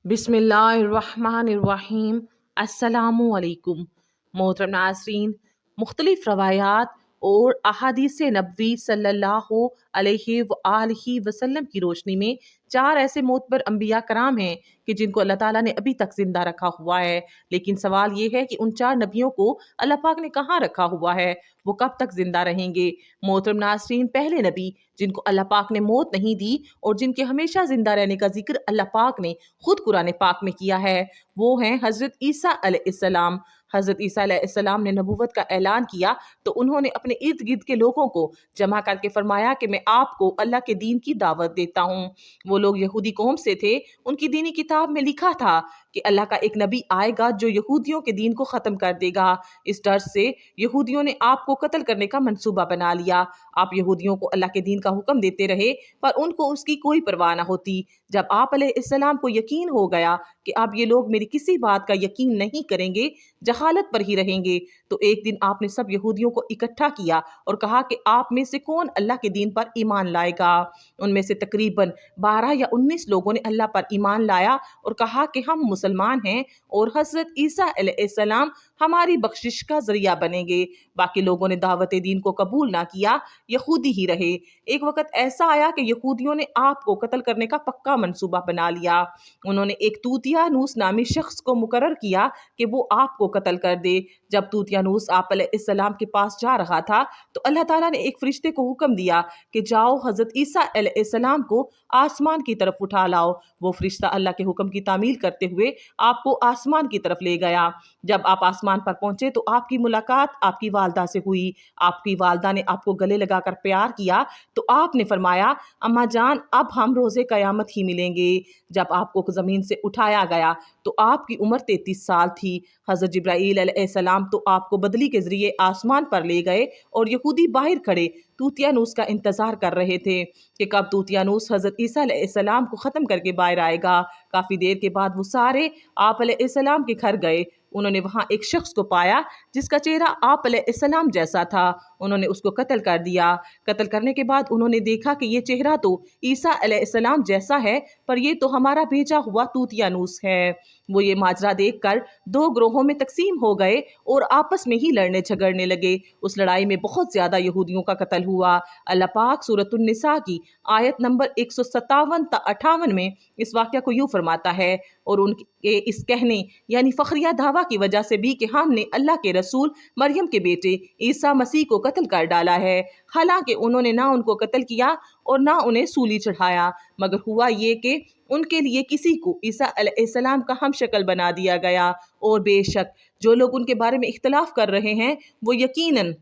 बिस्मिल्लाहिर्रहमानिर्रहीम। अस्सलामुअलैकुम। मोहतरम नाज़रीन, मुख्तलिफ़ रवायात और अहादीस नबवी सल्लल्लाहु अलैहि वआलिहि वसल्लम की रोशनी में चार ऐसे मोतबर अंबिया कराम हैं कि जिनको अल्लाह ताला ने अभी तक जिंदा रखा हुआ है। लेकिन सवाल ये है कि उन चार नबियों को अल्लाह पाक ने कहाँ रखा हुआ है, वो कब तक जिंदा रहेंगे। मोहतरम नाज़रीन, पहले नबी जिनको अल्लाह पाक ने मौत नहीं दी और जिनके हमेशा जिंदा रहने का जिक्र अल्लाह पाक ने खुद कुरान पाक में किया है, वो हैं हज़रत ईसा अलैहिस्सलाम। हज़रत ईसा अलैहिस्सलाम ने नबूवत का ऐलान किया तो उन्होंने अपने इर्द गिर्द के लोगों को जमा करके फरमाया कि मैं आपको अल्लाह के दीन की दावत देता हूँ। वो लोग यहूदी कौम से थे। उनकी दीनी किताब में लिखा था कि अल्लाह का एक नबी आएगा जो यहूदियों के दीन को ख़त्म कर देगा। इस डर से यहूदियों ने आपको कत्ल करने का मंसूबा बना लिया। आप यहूदियों को अल्लाह के दीन का हुक्म देते रहे पर उनको उसकी कोई परवाह न होती। जब आप अलैहिस्सलाम को यकीन हो गया कि अब ये लोग मेरी किसी बात का यकीन नहीं करेंगे, जहालत पर ही रहेंगे, तो एक दिन आपने सब यहूदियों को इकट्ठा किया और कहा कि आप में से कौन अल्लाह के दीन पर ईमान लाएगा। उनमें से तकरीबन 12 या 19 लोगों ने अल्लाह पर ईमान लाया और कहा कि हम मुसलमान हैं और हज़रत ईसा अलैहिस्सलाम हमारी बख्शिश का जरिया बनेंगे। बाकी लोगों ने दावत दीन को कबूल ना किया, यहूदी ही रहे। एक वक्त ऐसा आया कि यहूदियों ने आपको कत्ल करने का पक्का मंसूबा बना लिया। उन्होंने एक तूतियानूस नामी शख्स को मुकर्रर किया कि वो आपको कत्ल कर दे। जब तूतियानूस आप अलैहिस्सलाम के पास जा रहा था तो अल्लाह ताला ने एक फरिश्ते को हुक्म दिया कि जाओ हज़रत ईसा अलैहिस्सलाम को आसमान की तरफ उठा लाओ। वो फरिश्ता अल्लाह के हुक्म की तामील करते हुए आपको आसमान की तरफ ले गया। जब आप आसमान पर पहुंचे तो आपकी मुलाकात आपकी वालदा से हुई। आपकी वालदा ने आपको गले लगाकर प्यार किया तो आपने फरमाया, अम्मा जान, अब हम रोज़े क़यामत ही मिलेंगे। जब आपको ज़मीन से उठाया गया तो आपकी उम्र 33 साल थी। हज़रत जिब्राईल अलैहिस्सलाम तो आपको बदली के ज़रिए आसमान पर ले गए और यहूदी बाहर खड़े तूतियानूस का इंतज़ार कर रहे थे कि कब तूतियानूस हज़रत ईसा अलैहिस्सलाम को ख़त्म करके बाहर आएगा। काफ़ी देर के बाद वो सारे आप अलैहिस्सलाम के घर गए। उन्होंने वहाँ एक शख्स को पाया जिसका चेहरा आप अलैहिस्सलाम जैसा था। उन्होंने उसको कत्ल कर दिया। कत्ल करने के बाद उन्होंने देखा कि ये चेहरा तो ईसा अलैहिस्सलाम जैसा है पर ये तो हमारा भेजा हुआ तूतियानूस है। वो ये माजरा देखकर दो ग्रोहों में तकसीम हो गए और आपस में ही लड़ने झगड़ने लगे। उस लड़ाई में बहुत ज्यादा यहूदियों का कत्ल हुआ। अल्लाह पाक सूरतुन निसा की आयत नंबर 157 ता 58 में इस वाक़या को यूँ फरमाता है, और उनके इस कहने यानी फखरिया दावा की वजह से भी कि हमने अल्लाह के रसूल मरियम के बेटे ईसा मसीह को कत्ल कर डाला है, हालांकि उन्होंने ना उनको कत्ल किया और ना उन्हें सूली चढ़ाया, मगर हुआ ये कि उनके लिए किसी को ईसा अलैहिस्सलाम का हम शक्ल बना दिया गया। और बेशक जो लोग उनके बारे में इख्तलाफ कर रहे हैं वो यकीनन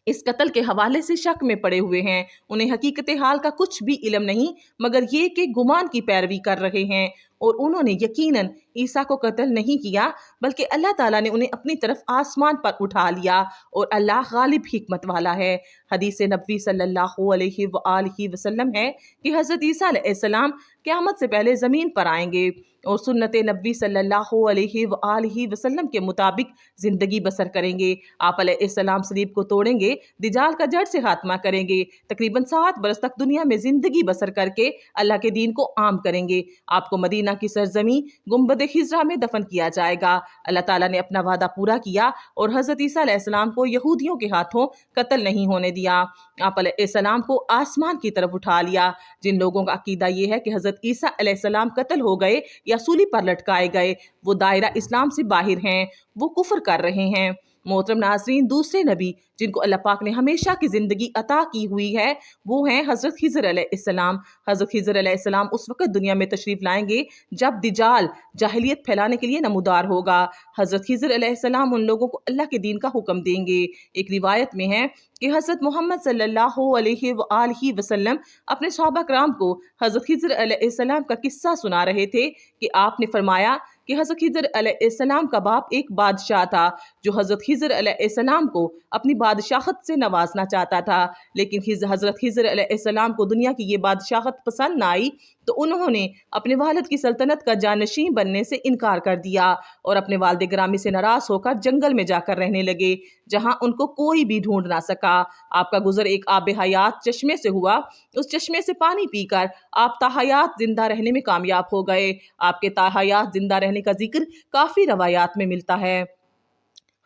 इस कत्ल के हवाले से शक में पड़े हुए हैं। उन्हें हकीकत हाल का कुछ भी इल्म नहीं, मगर ये कि गुमान की पैरवी कर रहे हैं और उन्होंने यकीनन ईसा को कत्ल नहीं किया, बल्कि अल्लाह ताला ने उन्हें अपनी तरफ आसमान पर उठा लिया और अल्लाह गालिब हिकमत वाला है। हदीस नबवी सल्लल्लाहु अलैहि वआलिहि वसल्लम है कि हज़रत ईसा अलैहिस्सलाम क़यामत से पहले ज़मीन पर आएंगे और सुन्नत नबवी सल्लल्लाहु अलैहि वआलिहि वसल्लम के मुताबिक ज़िंदगी बसर करेंगे। आप अलैहिस्सलाम सलीब को तोड़ेंगे, दिजाल का जड़ से खात्मा करेंगे, तकरीबन 7 बरस तक दुनिया में ज़िंदगी बसर करके अल्लाह के दीन को आम करेंगे। आपको मदीना की सरजमी गुंबद खिज़रा में दफन किया जाएगा। अल्लाह ताला ने अपना वादा पूरा किया और हज़रत ईसा अलैहिस्सलाम को यहूदियों के हाथों कत्ल नहीं होने दिया। आप अलैहिस्सलाम को आसमान की तरफ उठा लिया। जिन लोगों का अकीदा ये है कि हज़रत ईसा अलैहिस्सलाम कत्ल हो गए या सूली पर लटकाए गए, वो दायरा इस्लाम से बाहर हैं, वो कुफ्र कर रहे हैं। मोहतरम नाज़रीन, दूसरे नबी जिनको अल्लाह पाक ने हमेशा की ज़िंदगी अता की हुई है वो हैं हज़रत खिज़र अलैहिस्सलाम। हज़रत खिज़र अलैहिस्सलाम उस वक़्त दुनिया में तशरीफ़ लाएंगे जब दिजाल जाहिलियत फैलाने के लिए नमूदार होगा। हज़रत खिज़र अलैहिस्सलाम उन लोगों को अल्लाह के दीन का हुक्म देंगे। एक रिवायत में है कि हज़रत मोहम्मद सल्लल्लाहु अलैहि वआलिहि वसल्लम अपने सहाबा कराम को हज़रत खिज़र अलैहिस्सलाम का किस्सा सुना रहे थे कि आपने फरमाया कि हज़रत खिज़र अलैहिस्सलाम का बाप एक बादशाह था जो हज़रत खिज़र अलैहिस्सलाम को अपनी बादशाहत से नवाजना चाहता था, लेकिन हज़रत खिज़र अलैहिस्सलाम को दुनिया की ये बादशाहत पसंद ना आई तो उन्होंने अपने वालिद की सल्तनत का जानशीं बनने से इनकार कर दिया और अपने वालिद गिरामी से नाराज़ होकर जंगल में जाकर रहने लगे। جہاں ان کو کوئی بھی ڈھونڈ نہ سکا۔ آپ کا گزر ایک آب حیات چشمے سے ہوا، اس چشمے سے پانی پی کر آپ تاحیات زندہ رہنے میں کامیاب ہو گئے۔ آپ کے تاحیات زندہ رہنے کا ذکر کافی روایات میں ملتا ہے۔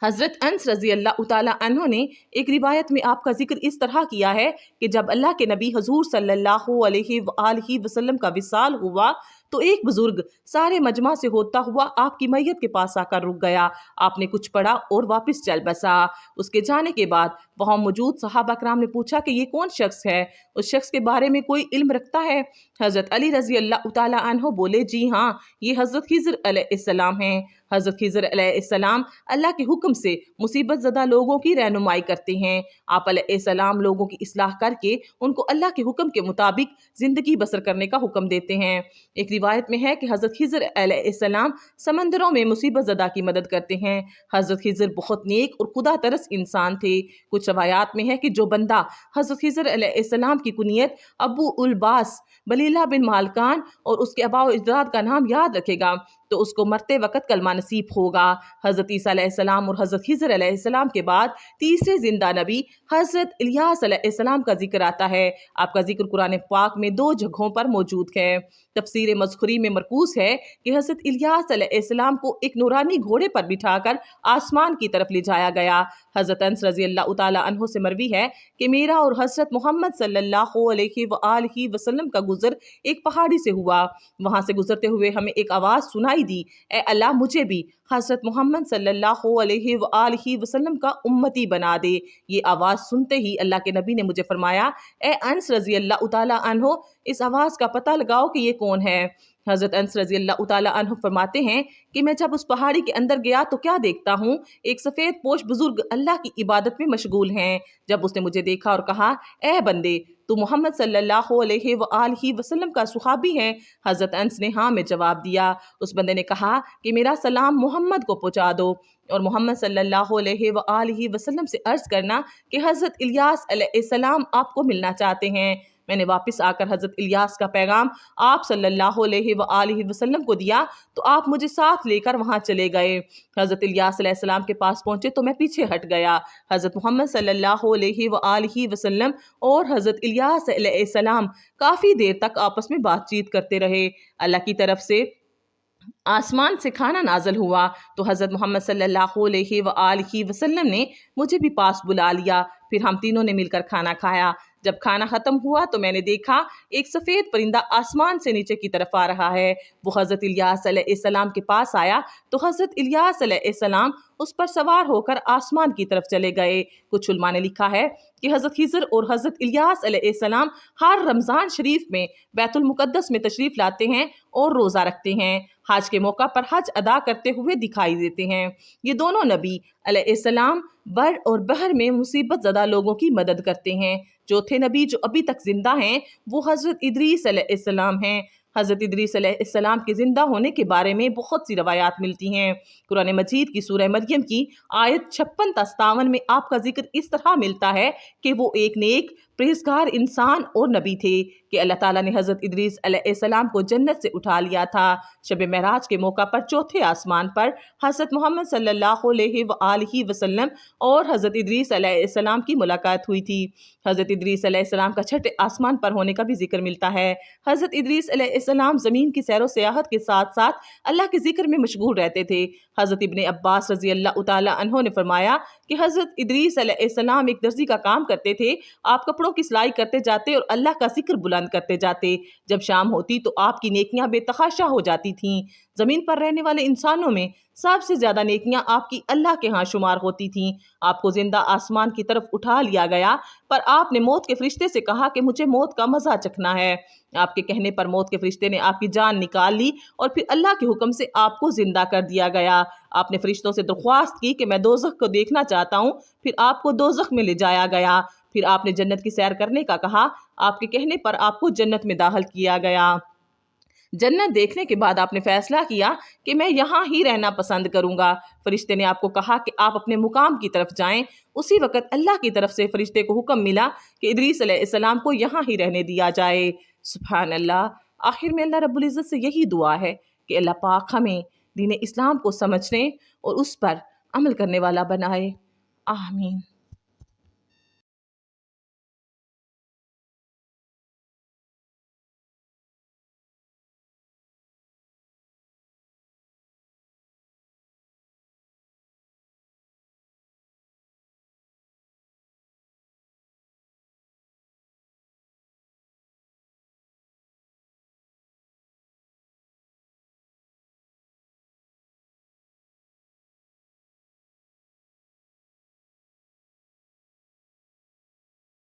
حضرت انس رضی اللہ تعالیٰ عنہ نے ایک روایت میں آپ کا ذکر اس طرح کیا ہے کہ جب اللہ کے نبی حضور صلی اللہ علیہ وآلہ وسلم کا وصال ہوا تو ایک بزرگ سارے مجمع سے ہوتا ہوا آپ کی میت کے پاس آ کر رک گیا۔ آپ نے کچھ پڑھا اور واپس چل بسا۔ اس کے جانے کے بعد وہاں موجود صحابہ کرام نے پوچھا کہ یہ کون شخص ہے؟ اس شخص کے بارے میں کوئی علم رکھتا ہے؟ حضرت علی رضی اللہ تعالیٰ عنہ بولے جی ہاں، یہ حضرت خضر علیہ السلام ہیں۔ حضرت خضر علیہ السلام اللہ کے حکم سے مصیبت زدہ لوگوں کی رہنمائی کرتے ہیں۔ آپ علیہ السلام لوگوں کی اصلاح کر کے ان کو اللہ کے حکم کے مطابق زندگی بسر کرنے کا حکم دیتے ہیں۔ ایک روایت میں ہے کہ حضرت خضر علیہ السلام سمندروں میں مصیبت زدہ کی مدد کرتے ہیں۔ حضرت خضر بہت نیک اور خدا ترس انسان تھے۔ کچھ روایات میں ہے کہ جو بندہ حضرت خضر علیہ السلام کی کنیت ابو الباس بلیلہ بن مالکان اور اس کے آباء و اجداد کا نام یاد رکھے گا تو اس کو مرتے وقت کلمہ نصیب ہوگا۔ حضرت عیسیٰ علیہ السلام اور حضرت خضر علیہ السلام کے بعد تیسرے زندہ نبی حضرت الیاس علیہ السلام کا ذکر آتا ہے۔ آپ کا ذکر قرآن پاک میں 2 جگہوں پر موجود ہے۔ تفسیر مذکوری میں مرکوز ہے کہ حضرت الیاس علیہ السلام کو ایک نورانی گھوڑے پر بٹھا کر آسمان کی طرف لے جایا گیا۔ حضرت انس رضی اللہ تعالیٰ عنہ سے مروی ہے کہ میرا اور حضرت محمد صلی اللہ علیہ وآلہ وسلم کا گزر ایک پہاڑی سے ہوا۔ وہاں سے گزرتے ہوئے ہمیں ایک آواز سنائی دی، اے اللہ مجھے بھی حضرت محمد صلی اللہ علیہ وآلہ وسلم کا امتی بنا دے۔ یہ آواز سنتے ہی اللہ کے نبی نے مجھے فرمایا، اے انس رضی اللہ تعالیٰ عنہ اس آواز کا پتہ لگاؤ کہ یہ کون ہے۔ حضرت انس رضی اللہ تعالیٰ عنہ فرماتے ہیں کہ میں جب اس پہاڑی کے اندر گیا تو کیا دیکھتا ہوں، ایک سفید پوش بزرگ اللہ کی عبادت میں مشغول ہیں۔ جب اس نے مجھے دیکھا اور کہا، اے بندے تو محمد صلی اللہ علیہ وآلہ وسلم کا صحابی ہے؟ حضرت انس نے ہاں میں جواب دیا۔ اس بندے نے کہا کہ میرا سلام محمد کو پہنچا دو اور محمد صلی اللہ علیہ وآلہ وسلم سے عرض کرنا کہ حضرت الیاس علیہ السلام آپ کو ملنا چاہتے ہیں۔ میں نے واپس آ کر حضرت الیاس کا پیغام آپ صلی اللہ علیہ وآلہ وسلم کو دیا تو آپ مجھے ساتھ لے کر وہاں چلے گئے۔ حضرت الیاس علیہ السلام کے پاس پہنچے تو میں پیچھے ہٹ گیا۔ حضرت محمد صلی اللہ علیہ وآلہ وسلم اور حضرت الیاس علیہ السلام کافی دیر تک آپس میں بات چیت کرتے رہے۔ اللہ کی طرف سے آسمان سے کھانا نازل ہوا تو حضرت محمد صلی اللہ علیہ وآلہ وسلم نے مجھے بھی پاس بلا لیا، پھر ہم تینوں نے مل کر کھانا کھایا۔ جب کھانا ختم ہوا تو میں نے دیکھا ایک سفید پرندہ آسمان سے نیچے کی طرف آ رہا ہے۔ وہ حضرت الیاس علیہ السلام کے پاس آیا تو حضرت الیاس علیہ السلام اس پر سوار ہو کر آسمان کی طرف چلے گئے۔ کچھ علماء نے لکھا ہے کہ حضرت خضر اور حضرت الیاس علیہ السلام ہر رمضان شریف میں بیت المقدس میں تشریف لاتے ہیں اور روزہ رکھتے ہیں۔ حج کے موقع پر حج ادا کرتے ہوئے دکھائی دیتے ہیں۔ یہ دونوں نبی علیہ السلام بر اور بحر میں مصیبت زدہ لوگوں کی مدد کرتے ہیں۔ چوتھے نبی جو ابھی تک زندہ ہیں وہ حضرت ادریس علیہ السلام ہیں۔ حضرت ادریس علیہ السلام کے زندہ ہونے کے بارے میں بہت سی روایات ملتی ہیں۔ قرآن مجید کی سورہ مریم کی آیت 56 تا 57 میں آپ کا ذکر اس طرح ملتا ہے کہ وہ ایک نیک پرہیزگار انسان اور نبی تھے کہ اللہ تعالیٰ نے حضرت ادریس علیہ السلام کو جنت سے اٹھا لیا تھا۔ شب معراج کے موقع پر چوتھے آسمان پر حضرت محمد صلی اللہ علیہ وآلہ وسلم اور حضرت ادریس علیہ السلام کی ملاقات ہوئی تھی۔ حضرت ادریس علیہ السلام کا چھٹے آسمان پر ہونے کا بھی ذکر ملتا ہے۔ حضرت ادریس علیہ السلام زمین کی سیر و سیاحت کے ساتھ ساتھ اللہ کے ذکر میں مشغول رہتے تھے۔ حضرت ابن عباس رضی اللہ تعالیٰ عنہ نے فرمایا کہ حضرت ادریس علیہ السلام ایک درزی کا کام کرتے تھے۔ آپ کپڑوں کی سلائی کرتے جاتے اور اللہ کا ذکر بلند کرتے جاتے۔ جب شام ہوتی تو آپ کی نیکیاں بے تحاشا ہو جاتی تھیں۔ زمین پر رہنے والے انسانوں میں سب سے زیادہ نیکیاں آپ کی اللہ کے ہاں شمار ہوتی تھیں۔ آپ کو زندہ آسمان کی طرف اٹھا لیا گیا، پر آپ نے موت کے فرشتے سے کہا کہ مجھے موت کا مزہ چکھنا ہے۔ آپ کے کہنے پر موت کے فرشتے نے آپ کی جان نکال لی اور پھر اللہ کے حکم سے آپ کو زندہ کر دیا گیا۔ آپ نے فرشتوں سے درخواست کی کہ میں دوزخ کو دیکھنا چاہتا ہوں، پھر آپ کو دوزخ میں لے جایا گیا۔ پھر آپ نے جنت کی سیر کرنے کا کہا، آپ کے کہنے پر آپ کو جنت میں داخل کیا گیا۔ جنت دیکھنے کے بعد آپ نے فیصلہ کیا کہ میں یہاں ہی رہنا پسند کروں گا۔ فرشتے نے آپ کو کہا کہ آپ اپنے مقام کی طرف جائیں۔ اسی وقت اللہ کی طرف سے فرشتے کو حکم ملا کہ ادریس علیہ السلام کو یہاں ہی رہنے دیا جائے۔ سبحان اللہ۔ آخر میں اللہ رب العزت سے یہی دعا ہے کہ اللہ پاک ہمیں دین اسلام کو سمجھنے اور اس پر عمل کرنے والا بنائے۔ آمین۔